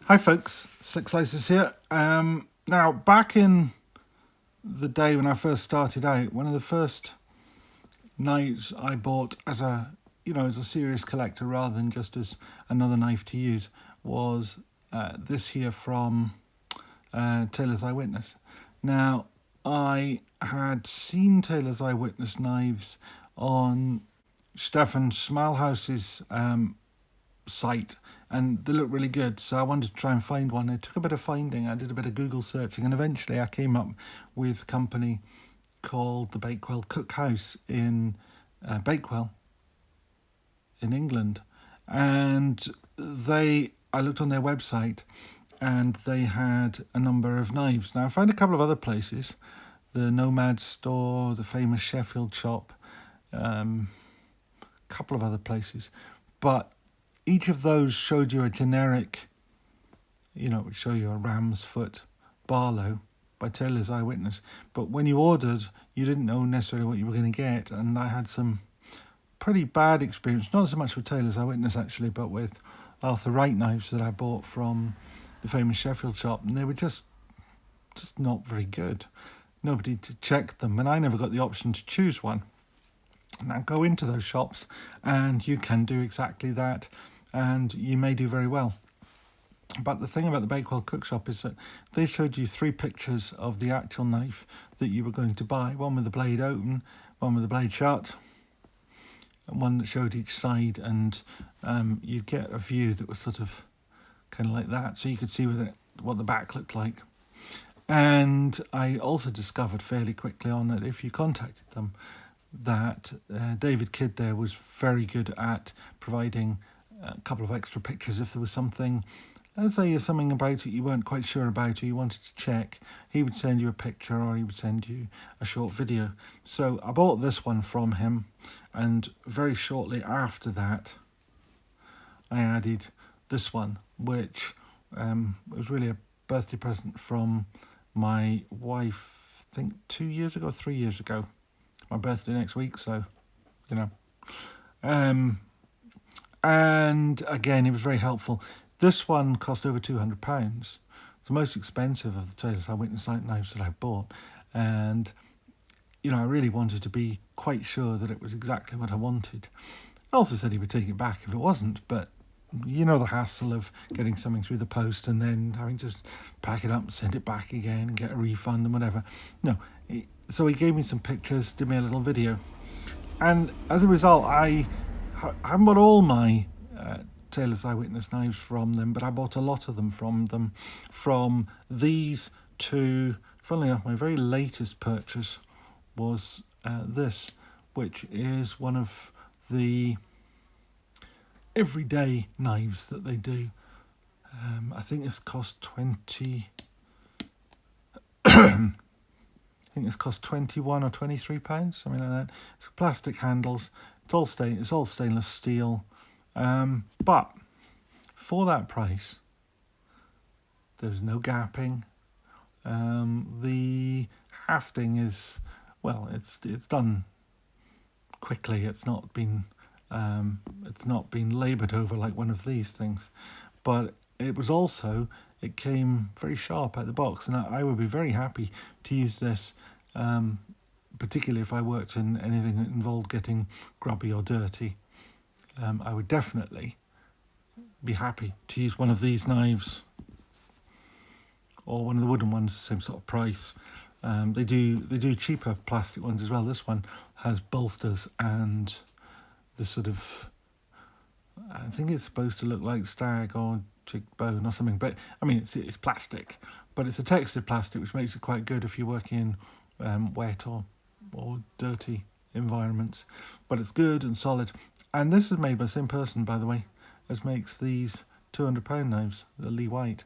Hi folks, Six Slices here. Now, back in the day when I first started out, one of the first knives I bought as a serious collector rather than just as another knife to use was this here from Taylor's Eyewitness. Now, I had seen Taylor's Eyewitness knives on Stefan Smalhouse's site, and they looked really good, so I wanted to try and find one. It took a bit of finding. I did a bit of Google searching, and eventually I came up with a company called the Bakewell Cookhouse in Bakewell in England, and I looked on their website and they had a number of knives. Now I found a couple of other places, the Nomad store, the famous Sheffield shop, a couple of other places, but each of those showed you a generic, it would show you a ram's foot Barlow by Taylor's Eyewitness. But when you ordered, you didn't know necessarily what you were going to get. And I had some pretty bad experience, not so much with Taylor's Eyewitness actually, but with Arthur Wright knives that I bought from the famous Sheffield shop. And they were just not very good. Nobody to check them. And I never got the option to choose one. Now go into those shops and you can do exactly that. And you may do very well. But the thing about the Bakewell Cookshop is that they showed you 3 pictures of the actual knife that you were going to buy. One with the blade open, one with the blade shut, and one that showed each side. And you'd get a view that was sort of kind of like that. So you could see what the back looked like. And I also discovered fairly quickly on that if you contacted them, that David Kidd there was very good at providing a couple of extra pictures if there was something. Let's say there's something about it you weren't quite sure about or you wanted to check, he would send you a picture or he would send you a short video. So I bought this one from him, and very shortly after that I added this one, which was really a birthday present from my wife, I think 2 years ago, 3 years ago. My birthday next week, so and again, it was very helpful. This one cost over £200. It's the most expensive of the Taylor's Eyewitness knives that I bought, and I really wanted to be quite sure that it was exactly what I wanted. I also said he would take it back if it wasn't, but the hassle of getting something through the post and then having to pack it up and send it back again and get a refund and whatever. No. So he gave me some pictures, did me a little video. And as a result, I haven't bought all my Taylor's Eyewitness knives from them, but I bought a lot of them from them. From these to, funnily enough, my very latest purchase was this, which is one of the everyday knives that they do. I think this cost 20... I think it's cost £21 or £23, something like that. It's plastic handles. It's all stainless steel. But for that price, there's no gapping. The hafting is, it's done quickly. It's not been laboured over like one of these things. But it came very sharp out of the box, and I would be very happy to use this, particularly if I worked in anything that involved getting grubby or dirty. I would definitely be happy to use one of these knives, or one of the wooden ones, same sort of price. They do cheaper plastic ones as well. This one has bolsters and the sort of, I think it's supposed to look like stag or chickbone or something, but I mean it's plastic, but it's a textured plastic, which makes it quite good if you're working in wet or dirty environments. But it's good and solid, and this is made by the same person, by the way, as makes these £200 knives, the Lee White.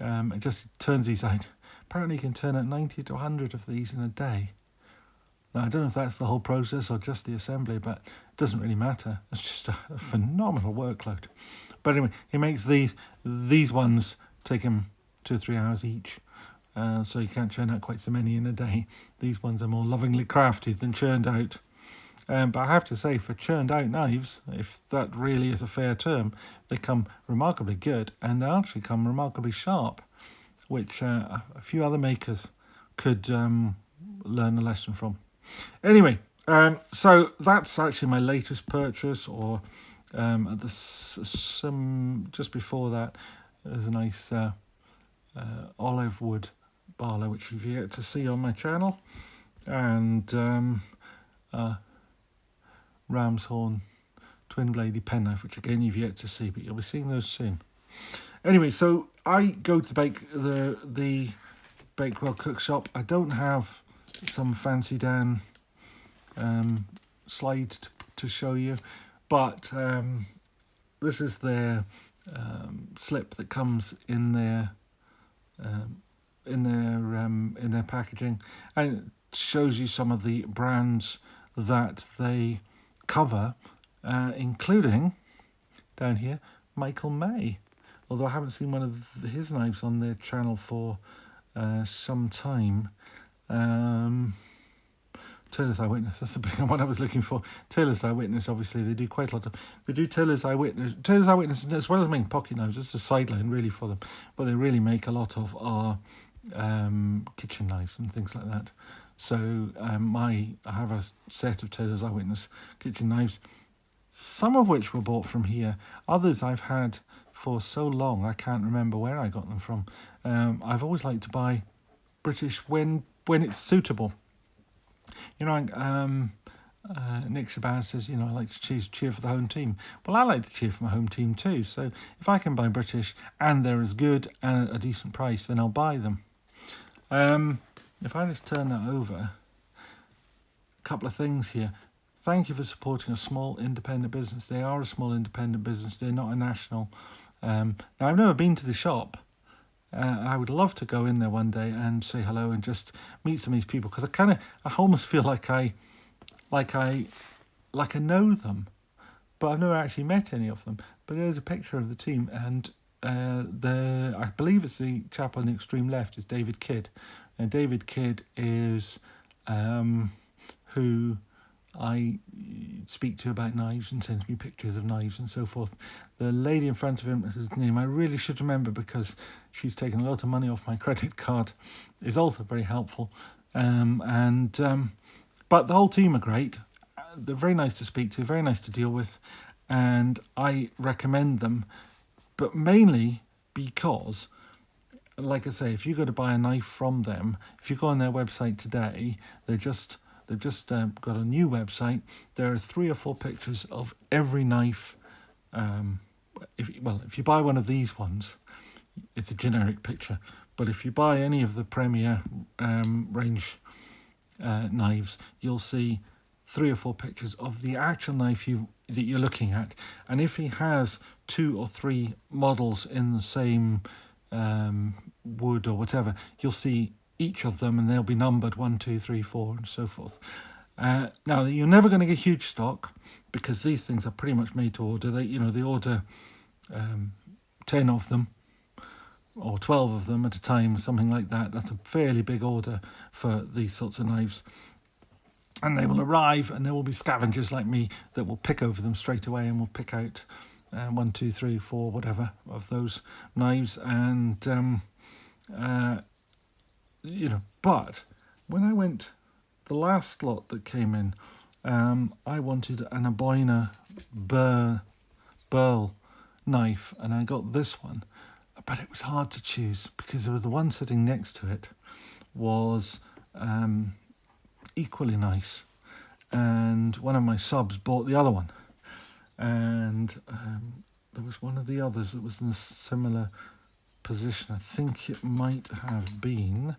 It just turns these out. Apparently you can turn out 90 to 100 of these in a day. Now I don't know if that's the whole process or just the assembly, but it doesn't really matter. It's just a phenomenal workload. But anyway, he makes these ones take him 2 or 3 hours each, so you can't churn out quite so many in a day. These ones are more lovingly crafted than churned out. But I have to say, for churned out knives, if that really is a fair term, they come remarkably good, and they actually come remarkably sharp, which a few other makers could learn a lesson from. Anyway, so that's actually my latest purchase, or at some just before that, there's a nice olive wood barlow, which you've yet to see on my channel, and ram's horn twin bladed penknife, which again you've yet to see, but you'll be seeing those soon. Anyway, so I go to the Bakewell Cookshop. I don't have some fancy Dan slide to show you, but this is their slip that comes in their packaging, and it shows you some of the brands that they cover, including down here Michael May. Although I haven't seen one of his knives on their channel for some time. Taylor's Eyewitness, that's the big one I was looking for. Taylor's Eyewitness, obviously, they do quite a lot of... They do Taylor's Eyewitness, as well as making pocket knives, it's a sideline really for them. But they really make a lot of our kitchen knives and things like that. So I have a set of Taylor's Eyewitness kitchen knives, some of which were bought from here. Others I've had for so long I can't remember where I got them from. I've always liked to buy British when it's suitable. You know, Nick Shabazz says, I like to cheer for the home team. Well, I like to cheer for my home team too. So if I can buy British and they're as good and at a decent price, then I'll buy them. If I just turn that over, a couple of things here. Thank you for supporting a small independent business. They are a small independent business. They're not a national. Now, I've never been to the shop. I would love to go in there one day and say hello and just meet some of these people, because I almost feel like I know them, but I've never actually met any of them. But there's a picture of the team, and I believe it's the chap on the extreme left is David Kidd, and David Kidd is who I speak to about knives and sends me pictures of knives and so forth. The lady in front of him, whose name I really should remember because she's taken a lot of money off my credit card, is also very helpful. But the whole team are great. They're very nice to speak to, very nice to deal with, and I recommend them, but mainly because, like I say, if you go to buy a knife from them, if you go on their website today, they've just got a new website. There are 3 or 4 pictures of every knife. If you buy one of these ones, it's a generic picture. But if you buy any of the Premier range knives, you'll see 3 or 4 pictures of the actual knife that you're looking at. And if he has 2 or 3 models in the same wood or whatever, you'll see each of them, and they'll be numbered 1, 2, 3, 4, and so forth. Now, you're never going to get huge stock because these things are pretty much made to order. They order 10 of them or 12 of them at a time, something like that. That's a fairly big order for these sorts of knives. And they will arrive, and there will be scavengers like me that will pick over them straight away and will pick out 1, 2, 3, 4, whatever of those knives. And but when I went, the last lot that came in, I wanted an Aboina Burl knife, and I got this one, but it was hard to choose because the one sitting next to it was equally nice, and one of my subs bought the other one, and there was one of the others that was in a similar position. I think it might have been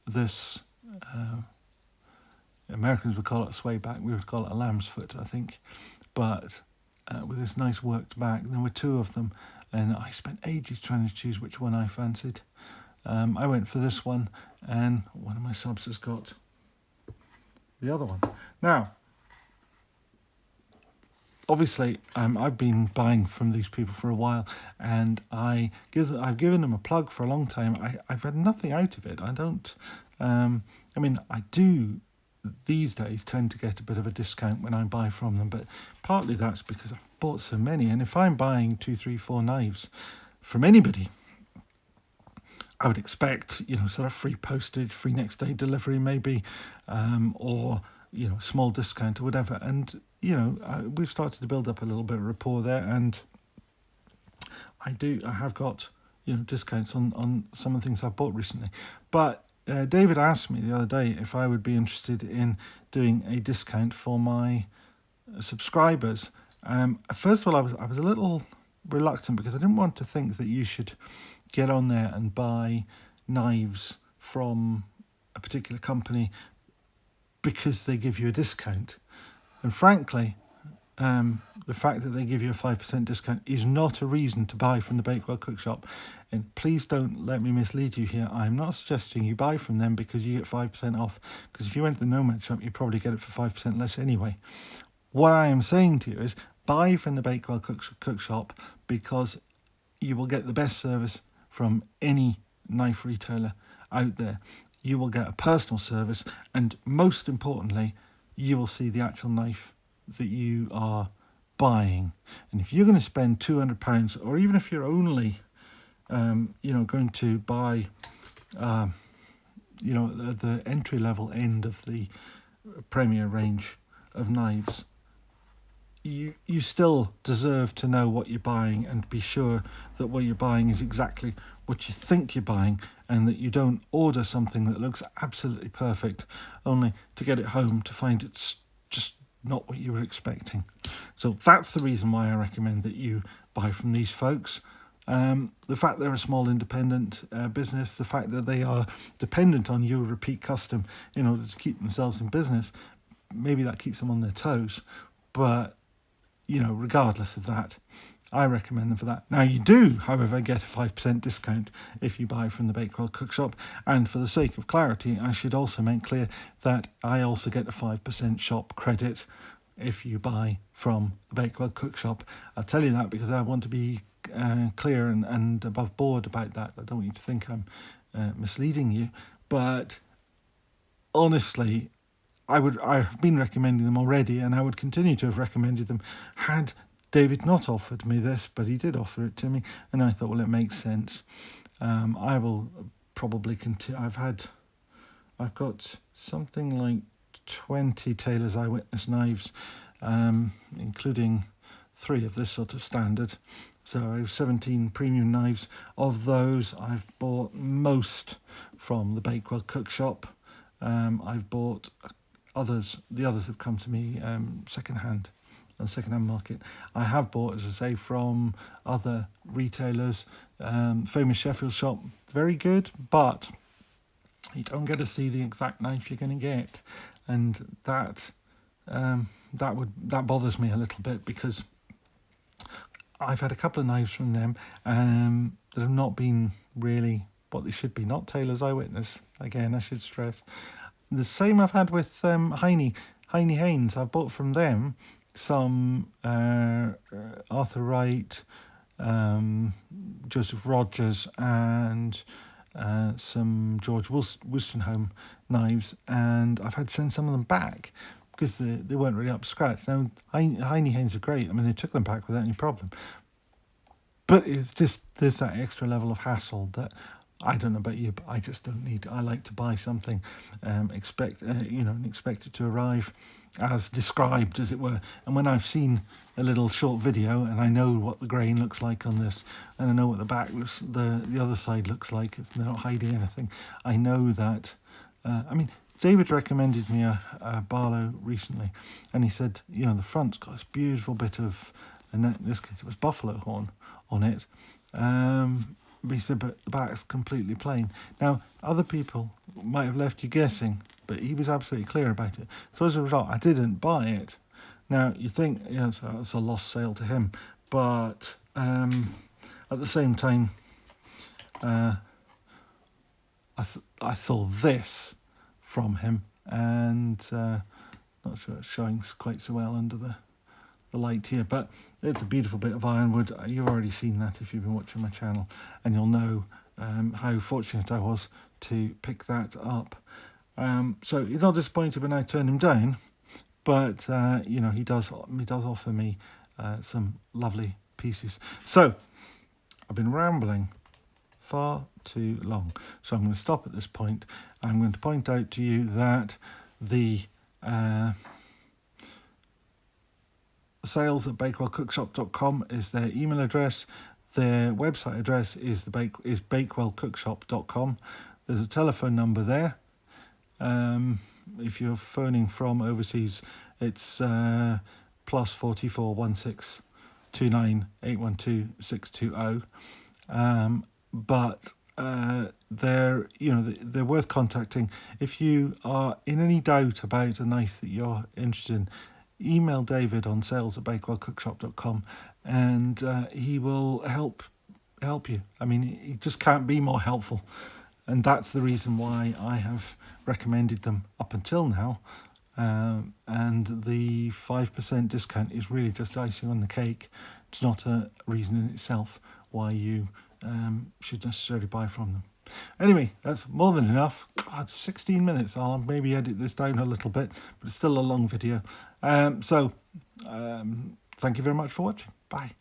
this Americans would call it a sway back, we would call it a lamb's foot, I think, but with this nice worked back. There were 2 of them, and I spent ages trying to choose which one I fancied. I went for this one, and one of my subs has got the other one. Now, obviously, I've been buying from these people for a while, and I've given them a plug for a long time. I've had nothing out of it. I don't. I do these days tend to get a bit of a discount when I buy from them, but partly that's because I've bought so many, and if I'm buying 2, 3, 4 knives from anybody, I would expect, sort of free postage, free next day delivery maybe, or, small discount or whatever. And, we've started to build up a little bit of rapport there, and I have got, discounts on some of the things I've bought recently. But David asked me the other day if I would be interested in doing a discount for my subscribers. First of all, I was a little reluctant because I didn't want to think that you should get on there and buy knives from a particular company because they give you a discount. And frankly, the fact that they give you a 5% discount is not a reason to buy from the Bakewell Cookshop. And please don't let me mislead you here. I'm not suggesting you buy from them because you get 5% off, because if you went to the Nomad shop, you'd probably get it for 5% less anyway. What I am saying to you is buy from the Bakewell Cookshop because you will get the best service from any knife retailer out there. You will get a personal service, and most importantly, you will see the actual knife that you are buying. And if you're going to spend £200, or even if you're only going to buy the entry level end of the premier range of knives, you still deserve to know what you're buying and be sure that what you're buying is exactly what you think you're buying, and that you don't order something that looks absolutely perfect only to get it home to find it's just not what you were expecting. So that's the reason why I recommend that you buy from these folks. The fact they're a small independent business, the fact that they are dependent on your repeat custom in order to keep themselves in business, maybe that keeps them on their toes, but regardless of that, I recommend them for that. Now, you do, however, get a 5% discount if you buy from the Bakewell Cookshop. And for the sake of clarity, I should also make clear that I also get a 5% shop credit if you buy from the Bakewell Cookshop. I'll tell you that because I want to be clear and above board about that. I don't want you to think I'm misleading you. But honestly, I've been recommending them already, and I would continue to have recommended them had David not offered me this, but he did offer it to me, and I thought, well, it makes sense. I will probably continue. I've got something like 20 Taylor's Eyewitness knives, including 3 of this sort of standard. So I have 17 premium knives. Of those, I've bought most from the Bakewell Cookshop. I've bought others. The others have come to me second-hand market. I have bought, as I say, from other retailers. Famous Sheffield shop, very good, but you don't get to see the exact knife you're going to get, and that bothers me a little bit, because I've had a couple of knives from them that have not been really what they should be. Not Taylor's Eyewitness, again, I should stress. The same I've had with Heine Haynes. I've bought from them some Arthur Wright, Joseph Rogers, and some George Wolstenholme knives, and I've had to send some of them back because they weren't really up to scratch. Now, Heine Haynes are great. I mean, they took them back without any problem. But it's just, there's that extra level of hassle that, I don't know about you, but I just don't need. I like to buy something, expect it to arrive as described, as it were. And when I've seen a little short video and I know what the grain looks like on this, and I know what the back looks, the other side looks like, they're not hiding anything, I know that. David recommended me a Barlow recently, and he said, the front's got this beautiful bit of, and in this case it was buffalo horn on it. But he said, but the back's completely plain. Now, other people might have left you guessing, but he was absolutely clear about it. So as a result, I didn't buy it. Now, you think, it's a lost sale to him, but at the same time, I saw this from him, and not sure it's showing quite so well under the light here, but it's a beautiful bit of ironwood. You've already seen that if you've been watching my channel, and you'll know how fortunate I was to pick that up. So he's not disappointed when I turn him down, but you know, he does offer me some lovely pieces. So I've been rambling far too long, so I'm going to stop at this point. I'm going to point out to you that the sales@bakewellcookshop.com is their email address. Their website address is bakewellcookshop.com. There's a telephone number there. If you're phoning from overseas, it's plus 44 16 29 812 620. But they're worth contacting. If you are in any doubt about a knife that you're interested in, email David on sales@bakewellcookshop.com, and he will help you. I mean, he just can't be more helpful, and that's the reason why I have recommended them up until now. And the 5% discount is really just icing on the cake. It's not a reason in itself why you should necessarily buy from them. Anyway, that's more than enough. God, 16 minutes. I'll maybe edit this down a little bit, but it's still a long video. So thank you very much for watching. Bye.